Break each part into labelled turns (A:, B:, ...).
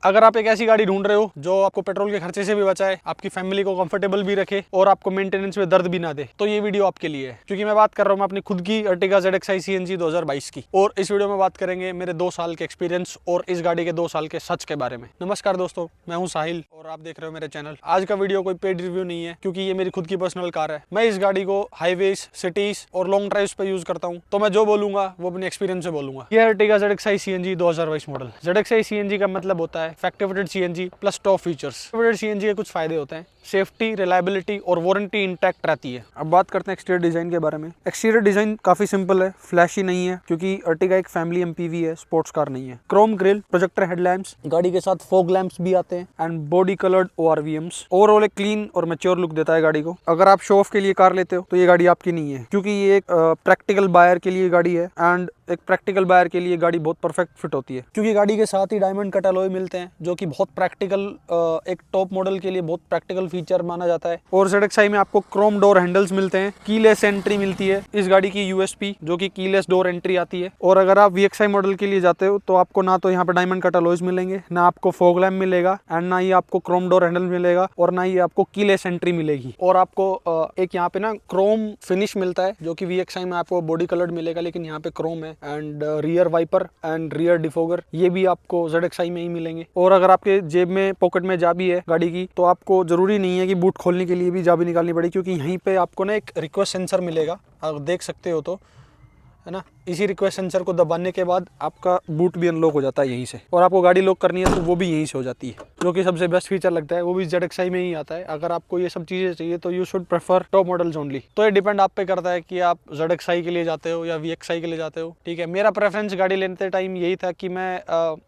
A: अगर आप एक ऐसी गाड़ी ढूंढ रहे हो जो आपको पेट्रोल के खर्चे से भी बचाए, आपकी फैमिली को कंफर्टेबल भी रखे और आपको मेंटेनेंस में दर्द भी ना दे, तो ये वीडियो आपके लिए है। क्योंकि मैं बात कर रहा हूँ अपनी खुद की अर्टिगा ZXi CNG 2022 की, और इस वीडियो में बात करेंगे मेरे 2 साल के एक्सपीरियंस और इस गाड़ी के 2 साल के सच के बारे में। नमस्कार दोस्तों, मैं हूँ साहिल और आप देख रहे हो मेरे चैनल। आज का वीडियो कोई पेड रिव्यू नहीं है, क्योंकि ये मेरी खुद की पर्सनल कार है। मैं इस गाड़ी को हाईवेज, सिटीज और लॉन्ग ड्राइव्स पे यूज करता हूँ, तो मैं जो बोलूंगा वो अपने एक्सपीरियंस से बोलूंगा। ये Ertiga ZXi CNG 2022 model. ZXi CNG का मतलब होता है factory fitted CNG plus top features. Factory fitted CNG के कुछ फायदे होते हैं, सेफ्टी, रिलायबिलिटी और वारंटी इंटैक्ट रहती है। अब बात करते हैं एक्सटीरियर डिजाइन के बारे में। एक्सटीरियर डिजाइन काफी सिंपल है, फ्लैशी नहीं है, क्योंकि अर्टिगा एक फैमिली MPV है, स्पोर्ट्स कार नहीं है। क्रोम ग्रिल, प्रोजेक्टर हेडलैम्प्स, गाड़ी के साथ फॉग लैंप्स भी आते हैं and body coloured ORVMs। Overall एक क्लीन और मैच्योर लुक देता है गाड़ी को। अगर आप शो ऑफ के लिए कार लेते हो तो ये गाड़ी आपकी नहीं है, क्योंकि ये एक प्रैक्टिकल बायर के लिए गाड़ी है एंड एक प्रैक्टिकल बायर के लिए गाड़ी बहुत परफेक्ट फिट होती है, क्योंकि गाड़ी के साथ ही डायमंड कट अलॉय मिलते हैं, जो कि बहुत प्रैक्टिकल, एक टॉप मॉडल के लिए बहुत प्रैक्टिकल फीचर माना जाता है। और ZXi में आपको क्रोम डोर हैंडल्स मिलते हैं, कीलेस एंट्री मिलती है इस गाड़ी की USP, जो कि कीलेस डोर एंट्री आती है। और अगर आप VXi मॉडल के लिए जाते हो तो आपको ना तो यहाँ पे डायमंड कट अलॉयज मिलेंगे, ना आपको फॉग लैम्प मिलेगा एंड ना ही आपको क्रोम डोर हैंडल मिलेगा और ना ही आपको कीलेस एंट्री मिलेगी। और आपको एक यहाँ पे ना क्रोम फिनिश मिलता है, जो कि VXi में आपको बॉडी कलर्ड मिलेगा, लेकिन यहाँ पे क्रोम है। And rear wiper and rear defogger ये भी आपको ZXi में ही मिलेंगे। और अगर आपके जेब में, पॉकेट में चाबी है गाड़ी की, तो आपको जरूरी नहीं है कि बूट खोलने के लिए भी चाबी निकालनी पड़े, क्योंकि यहीं पे आपको ना एक रिक्वेस्ट सेंसर मिलेगा, आप देख सकते हो तो, है ना। इसी रिक्वेस्ट सेंसर को दबाने के बाद आपका बूट भी अनलॉक हो जाता है यहीं से, और आपको गाड़ी लॉक करनी है तो वो भी यहीं से हो जाती है, जो कि सबसे बेस्ट फीचर लगता है। वो भी ZXi में ही आता है। अगर आपको ये सब चीज़ें चाहिए तो you should prefer top models only. तो ये डिपेंड आप पे करता है कि आप ZXi के लिए जाते हो या VXi के लिए जाते हो, ठीक है। मेरा प्रेफरेंस गाड़ी लेते टाइम यही था कि मैं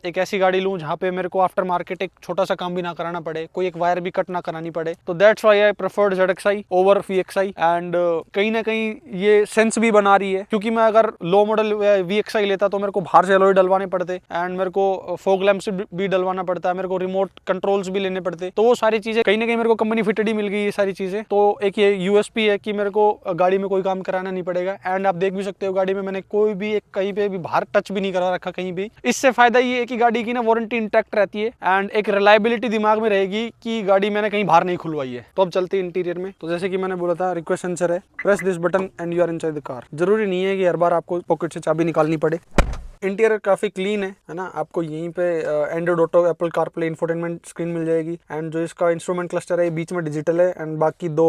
A: एक ऐसी गाड़ी लूँ जहाँ पे मेरे को आफ्टर मार्केट एक छोटा सा काम भी ना कराना पड़े, कोई एक वायर भी कट ना करानी पड़े। तो that's why I preferred ZXi over VXi। And कहीं ना कहीं ये सेंस भी बना रही है, क्योंकि मैं अगर लो मॉडल VXi लेता तो मेरे को बाहर से अलॉय डलवाने पड़ते एंड मेरे को फॉग लैंप्स भी डलवाना पड़ता है, मेरे को रिमोट कंट्रोल्स भी लेने पड़ते। तो वो सारी चीजें कहीं ना कहीं मेरे को कंपनी फिटेड ही मिल गई, ये सारी चीजें। तो एक ये USP है कि मेरे को गाड़ी में कोई काम कराना नहीं पड़ेगा। एंड आप देख भी सकते हो गाड़ी में मैंने कोई भी एक कहीं पे भी बाहर टच भी नहीं करा रखा कहीं भी। इससे फायदा ये है कि गाड़ी की ना वारंटी इंटैक्ट रहती है एंड एक रिलायबिलिटी दिमाग में रहेगी कि गाड़ी मैंने कहीं बाहर नहीं खुलवाई है। तो अब चलते हैं इंटीरियर में। तो जैसे कि मैंने बोला था, रिक्वेस्ट सेंसर है, press this button and you are inside the car. जरूरी नहीं है कि हर बार आपको पॉकेट से चाबी निकालनी पड़े। इंटीरियर काफी क्लीन है ना। आपको यहीं पे Android Auto, Apple CarPlay, infotainment screen मिल जाएगी। एंड जो इसका इंस्ट्रूमेंट क्लस्टर है, बीच में डिजिटल है एंड बाकी 2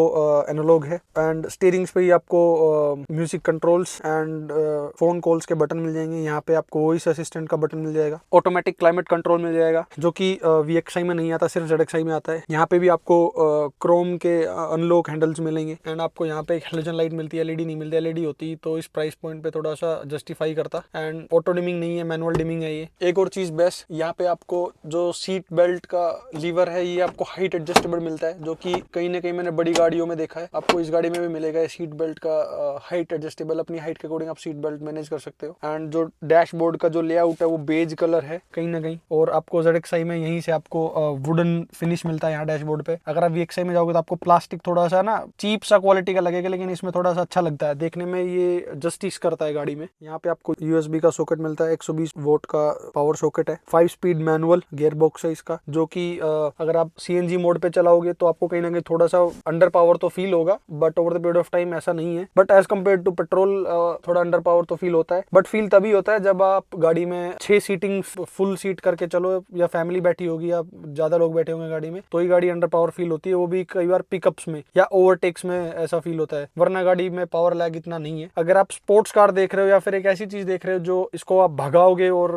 A: एनालॉग है। एंड स्टीयरिंग्स पे ही आपको music controls and phone calls के बटन मिल जाएंगे। यहाँ पे आपको वॉइस असिस्टेंट का बटन मिल जाएगा। ऑटोमेटिक क्लाइमेट कंट्रोल मिल जाएगा, जो कि VXi में नहीं आता, सिर्फ ZXi में आता है। यहाँ पे भी आपको क्रोम के अनलॉक हैंडल्स मिलेंगे एंड आपको यहाँ पे एक हेलोजन लाइट मिलती है, LED नहीं मिलती। LED होती तो इस प्राइस पॉइंट पे थोड़ा सा जस्टिफाई करता। एंड ऑटो डिमिंग नहीं है, मैनुअल डिमिंग है ये। एक और चीज बेस्ट, यहाँ पे आपको जो सीट बेल्ट का लीवर है, ये आपको हाइट एडजस्टेबल मिलता है, जो कि कहीं ना कहीं मैंने बड़ी गाड़ियों में देखा है। आपको इस गाड़ी में भी मिलेगा सीट बेल्ट का हाइट एडजस्टेबल। अपनी हाइट के अकॉर्डिंग आप सीट बेल्ट मैनेज कर सकते हो। एंड जो डैशबोर्ड का जो लेआउट है वो बेज कलर है कहीं ना कहीं। और आपको ZXi में यहीं से आपको वुडन फिनिश मिलता है यहाँ डैशबोर्ड पे। अगर आप VXi में जाओगे तो आपको प्लास्टिक थोड़ा सा ना चीप सा क्वालिटी का लगेगा, लेकिन इसमें थोड़ा सा अच्छा लगता है देखने में, ये जस्टिस करता है गाड़ी में। यहाँ पे आपको USB का सॉकेट मिलता है, 120 वोल्ट का पावर सॉकेट है। 5 स्पीड मैनुअल गियर बॉक्स है इसका, जो कि अगर आप CNG मोड पे चलाओगे तो आपको कहीं ना कहीं थोड़ा सा अंडर पावर तो फील होगा, but over the period of time ऐसा नहीं है। But as compare to petrol थोड़ा अंडर पावर तो फील होता है, बट फील तभी होता है जब आप गाड़ी में 6 सीटिंग फुल सीट करके चलो, या फैमिली बैठी होगी या ज्यादा लोग बैठे होंगे गाड़ी में, तो ही गाड़ी अंडर पावर फील होती है। वो भी कई बार पिकअप्स में या ओवरटेक्स में ऐसा फील होता है, वरना गाड़ी में पावर लैग इतना नहीं है। अगर आप स्पोर्ट्स कार देख रहे हो या फिर एक ऐसी चीज देख रहे हो जो इसको आप भगाओगे और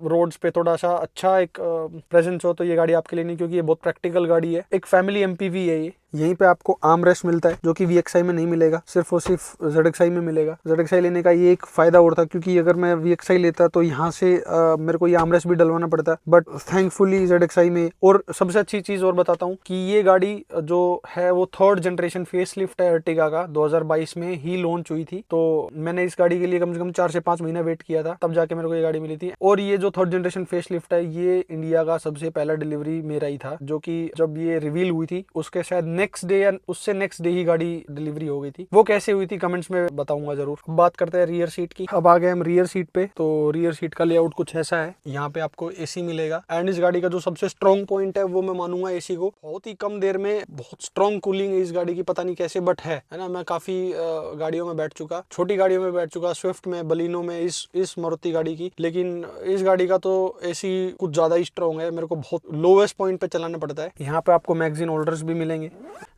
A: रोड्स पे थोड़ा सा अच्छा एक प्रेजेंस हो, तो ये गाड़ी आपके लिए नहीं, क्योंकि ये बहुत प्रैक्टिकल गाड़ी है। एक फैमिली MPV है ये। यहीं पे आपको आर्म रेस्ट मिलता है, जो कि VXi में नहीं मिलेगा, सिर्फ और सिर्फ ZXi में मिलेगा। ZXi लेने का ये एक फायदा और था, क्योंकि अगर मैं VXi लेता तो यहाँ से मेरे को ये आर्म रेस्ट भी डलवाना पड़ता, बट थैंकफुली ZXi में। और सबसे अच्छी चीज और बताता हूँ कि ये गाड़ी जो है वो 3rd जनरेशन फेसलिफ्ट है अर्टिगा का, 2022 में ही लॉन्च हुई थी। तो मैंने इस गाड़ी के लिए कम से कम 4 से 5 महीना वेट किया था, तब जाके मेरे को ये गाड़ी मिली थी। और ये जो 3rd जनरेशन फेसलिफ्ट है, ये इंडिया का सबसे पहला डिलीवरी मेरा ही था, जो कि जब ये रिवील हुई थी उसके शायद नेक्स्ट डे या उससे नेक्स्ट डे ही गाड़ी डिलीवरी हो गई थी। वो कैसे हुई थी कमेंट्स में बताऊंगा जरूर। बात करते हैं रियर सीट की। अब आ गए हम रियर सीट पे। तो रियर सीट का लेआउट कुछ ऐसा है। यहाँ पे आपको एसी मिलेगा एंड इस गाड़ी का जो सबसे स्ट्रॉन्ग पॉइंट है वो मैं मानूंगा एसी को। बहुत ही कम देर में बहुत स्ट्रॉन्ग कूलिंग है इस गाड़ी की, पता नहीं कैसे बट है ना। मैं काफी गाड़ियों में बैठ चुका, छोटी गाड़ियों में बैठ चुका, स्विफ्ट में, बलिनो में, इस मारुति गाड़ी की, लेकिन इस गाड़ी का तो एसी कुछ ज्यादा ही स्ट्रॉन्ग है। मेरे को बहुत लोवेस्ट पॉइंट पे चलाना पड़ता है। यहाँ पे आपको मैगजीन होल्डर्स भी मिलेंगे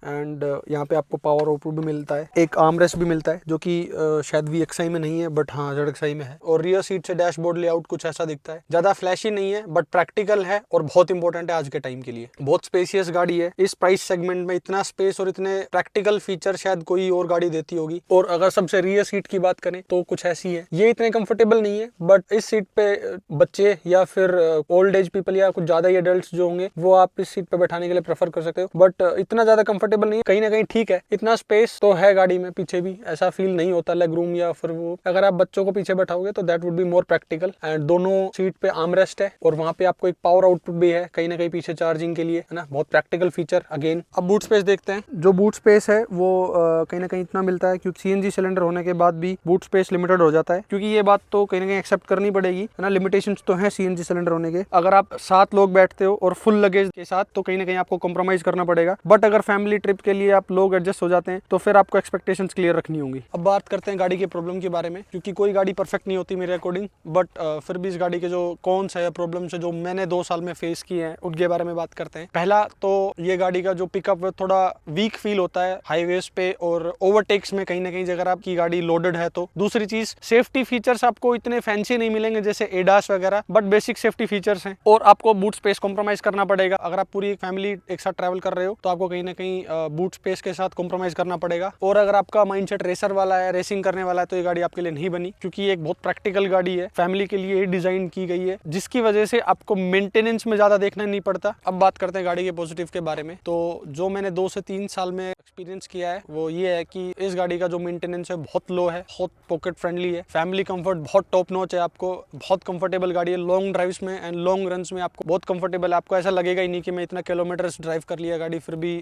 A: एंड यहाँ पे आपको पावर आउटपुट भी मिलता है। एक आर्मरेस्ट भी मिलता है जो कि शायद VXI में नहीं है बट हाँ ZXI में है। और रियर सीट से डैशबोर्ड लेआउट कुछ ऐसा दिखता है। ज्यादा फ्लैशी नहीं है बट प्रैक्टिकल है और बहुत इंपॉर्टेंट है आज के टाइम के लिए। बहुत स्पेसियस गाड़ी है। इस प्राइस सेगमेंट में इतना स्पेस और इतने प्रैक्टिकल फीचर शायद कोई और गाड़ी देती होगी। और अगर सबसे रियर सीट की बात करें तो कुछ ऐसी है। ये इतने कंफर्टेबल नहीं है बट इस सीट पे बच्चे या फिर ओल्ड एज पीपल या कुछ ज्यादा ही एडल्ट जो होंगे वो आप इस सीट पे बैठाने के लिए प्रेफर कर सकते हो। बट इतना ज्यादा कंफर्टेबल नहीं है, कहीं ना कहीं ठीक है। इतना स्पेस तो है गाड़ी में, पीछे भी ऐसा फील नहीं होता लेग रूम या फिर वो। अगर आप बच्चों को पीछे बैठाओगे तो that would be more practical. And दोनों सीट पे आर्मरेस्ट है और वहां पे आपको एक पावर आउटपुट भी है कहीं ना कहीं पीछे चार्जिंग के लिए, है ना। बहुत प्रैक्टिकल फीचर अगेन। अब बूट स्पेस देखते हैं। जो बूट स्पेस है वो कहीं ना कहीं इतना मिलता है क्योंकि CNG सिलेंडर होने के बाद भी बूट स्पेस लिमिटेड हो जाता है, क्योंकि ये बात तो कहीं ना कहीं एक्सेप्ट करनी पड़ेगी, है ना। लिमिटेशंस तो है CNG सिलेंडर होने के। अगर आप 7 लोग बैठते हो और फुल लगेज के साथ तो कहीं ना कहीं आपको कॉम्प्रोमाइज करना पड़ेगा। बट अगर फैमिली ट्रिप के लिए आप लोग एडजस्ट हो जाते हैं तो फिर आपको एक्सपेक्टेशंस क्लियर रखनी होंगी। अब बात करते हैं गाड़ी के प्रॉब्लम के बारे में, क्योंकि कोई गाड़ी परफेक्ट नहीं होती मेरे अकॉर्डिंग। बट फिर भी इस गाड़ी के जो कॉन्स है या प्रॉब्लम्स है जो मैंने 2 साल में फेस किए हैं उनके बारे में बात करते हैं। पहला तो ये गाड़ी का जो पिकअप है थोड़ा वीक फील होता है हाईवेज पे और ओवरटेक्स में कहीं ना कहीं अगर आपकी गाड़ी लोडेड है तो। दूसरी चीज, सेफ्टी फीचर्स आपको इतने फैंसी नहीं मिलेंगे जैसे ADAS वगैरह, बट बेसिक सेफ्टी फीचर्स हैं। और आपको बूट स्पेस कॉम्प्रोमाइज करना पड़ेगा। अगर आप पूरी फैमिली एक साथ ट्रैवल कर रहे हो तो आपको कहीं ना कहीं बूट स्पेस के साथ कॉम्प्रोमाइज करना पड़ेगा। और अगर आपका माइंडसेट रेसर वाला है, रेसिंग करने वाला है, तो ये गाड़ी आपके लिए नहीं बनी, क्योंकि ये एक बहुत प्रैक्टिकल गाड़ी है, फैमिली के लिए डिजाइन की गई है, जिसकी वजह से आपको मेंटेनेंस में ज्यादा देखना नहीं पड़ता। अब बात करते हैं गाड़ी के पॉजिटिव के बारे में। तो जो मैंने 2 से 3 साल में एक्सपीरियंस किया है वो ये है कि इस गाड़ी का जो मेंटेनेंस है बहुत लो है, बहुत पॉकेट फ्रेंडली है, फैमिली कंफर्ट बहुत टॉप नॉच है। आपको बहुत कंफर्टेबल गाड़ी है, लॉन्ग ड्राइव्स में एंड लॉन्ग रन्स में आपको बहुत कंफर्टेबल है। आपको ऐसा लगेगा ही नहीं कि मैं इतना किलोमीटर्स ड्राइव कर लिया गाड़ी फिर भी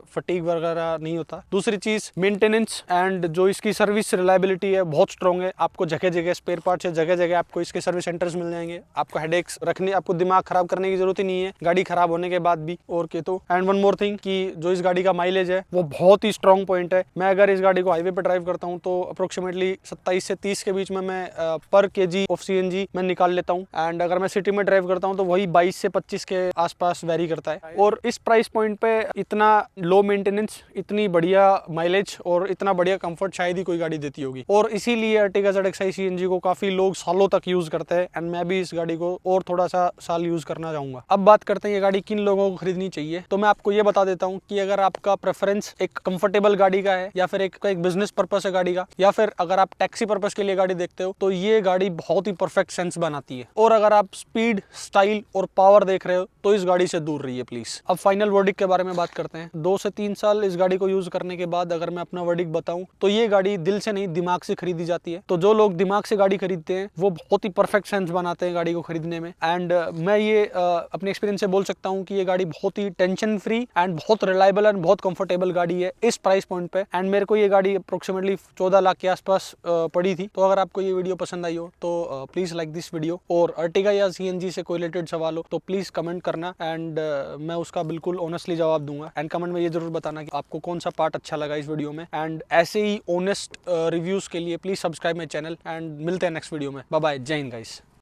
A: फटीग वगैरह नहीं होता। दूसरी चीज, मेंटेनेंस एंड जो इसकी सर्विस रिलायबिलिटी है बहुत स्ट्रॉन्ग है। आपको जगह जगह स्पेयर पार्ट्स है, जगह जगह आपको इसके सर्विस सेंटर्स मिल जाएंगे। आपको हेडेक्स रखने, आपको दिमाग खराब करने की जरूरत ही नहीं है गाड़ी खराब होने के बाद भी। और के तो एंड वन मोर थिंग कि जो इस गाड़ी का माइलेज है वो बहुत ही स्ट्रॉन्ग पॉइंट है। मैं अगर इस गाड़ी को हाईवे पे ड्राइव करता हूँ तो अप्रोक्सीमेटली 27 से 30 के बीच में मैं पर kg ऑफ CNG मैं निकाल लेता हूँ। एंड अगर मैं सिटी में ड्राइव करता हूँ तो वही 22 से 25 के आसपास वेरी करता है। और इस प्राइस पॉइंट पे इतना लो मेंटेनेंस, इतनी बढ़िया माइलेज और इतना बढ़िया कंफर्ट शायद ही कोई गाड़ी देती होगी। और इसीलिए अर्टिगा ZXi CNG को काफी लोग सालों तक यूज करते हैं एंड मैं भी इस गाड़ी को और थोड़ा सा साल यूज करना चाहूंगा। अब बात करते हैं ये गाड़ी किन लोगों को खरीदनी चाहिए। तो मैं आपको ये बता देता हूँ कि अगर आपका प्रेफरेंस एक कंफर्टेबल गाड़ी का है या फिर एक बिजनेस पर्पस है गाड़ी का, या फिर अगर आप टैक्सी पर्पस के लिए गाड़ी देखते हो तो ये गाड़ी बहुत ही परफेक्ट सेंस बनाती है। और अगर आप स्पीड, स्टाइल और पावर देख रहे हो तो इस गाड़ी से दूर रहिए प्लीज। अब फाइनल वर्डिक्ट के बारे में बात करते हैं। 2 से 3 साल इस गाड़ी को यूज करने के बाद अगर मैं अपना वर्डिक्ट बताऊं तो ये गाड़ी दिल से नहीं दिमाग से खरीदी जाती है। तो जो लोग दिमाग से गाड़ी खरीदते हैं वो बहुत ही परफेक्ट सेंस बनाते हैं गाड़ी को खरीदने में। एंड मैं ये अपने एक्सपीरियंस से बोल सकता हूँ कि ये गाड़ी बहुत ही टेंशन फ्री एंड बहुत रिलायबल एंड बहुत कंफर्टेबल गाड़ी है इस प्राइस पॉइंट पे। एंड मेरे को ये गाड़ी अप्रोक्सीमेटली 14 लाख के आसपास पड़ी थी। तो अगर आपको ये वीडियो पसंद आई हो तो प्लीज लाइक दिस वीडियो। और अर्टिगा या CNG से कोई रिलेटेड सवाल हो तो प्लीज कमेंट करना एंड मैं उसका बिल्कुल ऑनेस्टली जवाब दूंगा। एंड कमेंट में ये जरूर बताना कि आपको कौन सा पार्ट अच्छा लगा इस वीडियो में। एंड ऐसे ही ऑनेस्ट रिव्यूज के लिए please subscribe my channel and मिलते हैं नेक्स्ट वीडियो में। बाय बाय, जय हिंद गाइस।